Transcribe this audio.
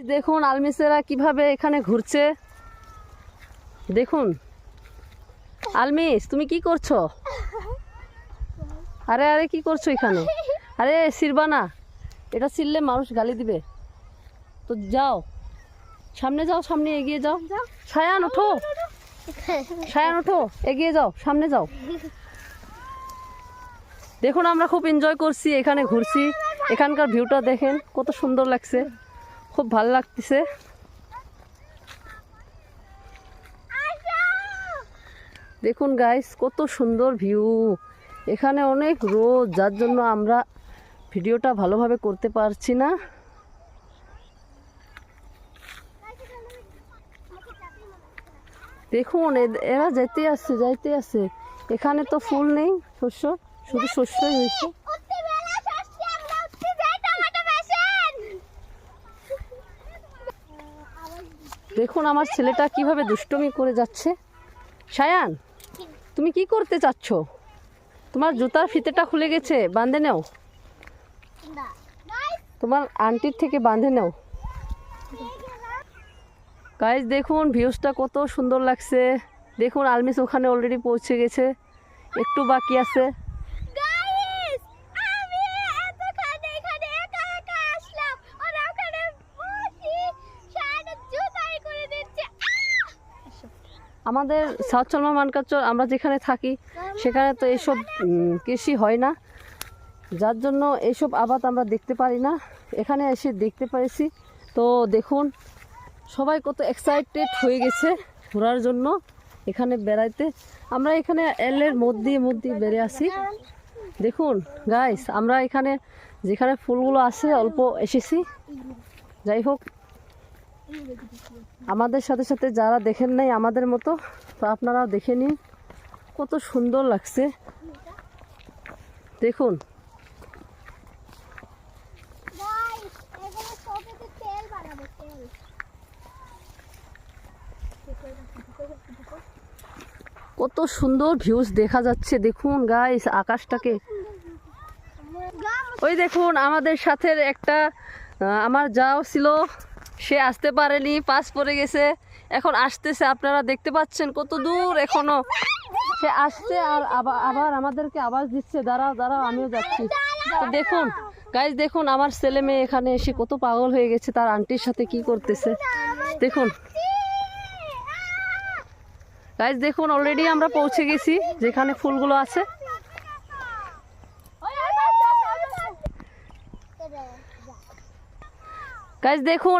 দেখুন আলমিসেরা কিভাবে এখানে ঘুরছে। দেখুন আলমিস, তুমি কি করছো? আরে আরে কি করছো এখানে? আরে ছিড়বা না, এটা ছিড়লে মানুষ গালি দিবে। তো যাও সামনে, যাও সামনে, এগিয়ে যাও। সায়ান ওঠো, সায়ান ওঠো, এগিয়ে যাও, সামনে যাও। দেখুন আমরা খুব এনজয় করছি, এখানে ঘুরছি। এখানকার ভিউটা দেখেন কত সুন্দর লাগছে, খুব ভালো লাগতেছে। দেখুন গাইস কত সুন্দর ভিউ। এখানে অনেক রোদ, যার জন্য আমরা ভিডিওটা ভালোভাবে করতে পারছি না। দেখুন এরা যেতে আসছে, যাইতে আসছে। এখানে তো ফুল নেই, শস্য, শুধু শস্যই হয়েছে। দেখুন আমার ছেলেটা কিভাবে দুষ্টুমি করে যাচ্ছে। সায়ান, তুমি কি করতে চাচ্ছ? তোমার জুতার ফিতেটা খুলে গেছে, বাঁধে নাও। তোমার আন্টির থেকে বাঁধে নাও। গাইস দেখুন ভিউজটা কত সুন্দর লাগছে। দেখুন আলমিস ওখানে অলরেডি পৌঁছে গেছে, একটু বাকি আছে। আমাদের সাউথ সালমা মানকাচর আমরা যেখানে থাকি সেখানে তো এইসব কৃষি হয় না, যার জন্য এইসব আবাদ আমরা দেখতে পারি না। এখানে এসে দেখতে পেরেছি। তো দেখুন সবাই কত এক্সাইটেড হয়ে গেছে ঘোরার জন্য, এখানে বেড়াইতে। আমরা এখানে এলের মধ্যে বেড়ে আসি। দেখুন গাইস আমরা এখানে যেখানে ফুলগুলো আছে অল্প এসেছি। যাই হোক, আমাদের সাথে সাথে যারা দেখেন নাই আমাদের মতো, তো আপনারাও দেখে নিন, কত সুন্দর লাগছে। দেখুন কত সুন্দর ভিউজ দেখা যাচ্ছে। দেখুন গাইস আকাশটাকে। ওই দেখুন আমাদের সাথে একটা আমার যাও ছিল, সে আসতে পারেনি, পাস পড়ে গেছে, এখন আসতেছে। আপনারা দেখতে পাচ্ছেন কত দূর এখনো সে আসছে, আর আবার আমাদেরকে আওয়াজ দিচ্ছে, দাঁড়াও দাঁড়াও আমিও যাচ্ছি। তো দেখুন গাইস, দেখুন আমার ছেলে মেয়ে এখানে এসে কত পাগল হয়ে গেছে, তার আন্টির সাথে কি করতেছে। দেখুন গাইস, দেখুন অলরেডি আমরা পৌঁছে গেছি যেখানে ফুলগুলো আছে। গাইস দেখুন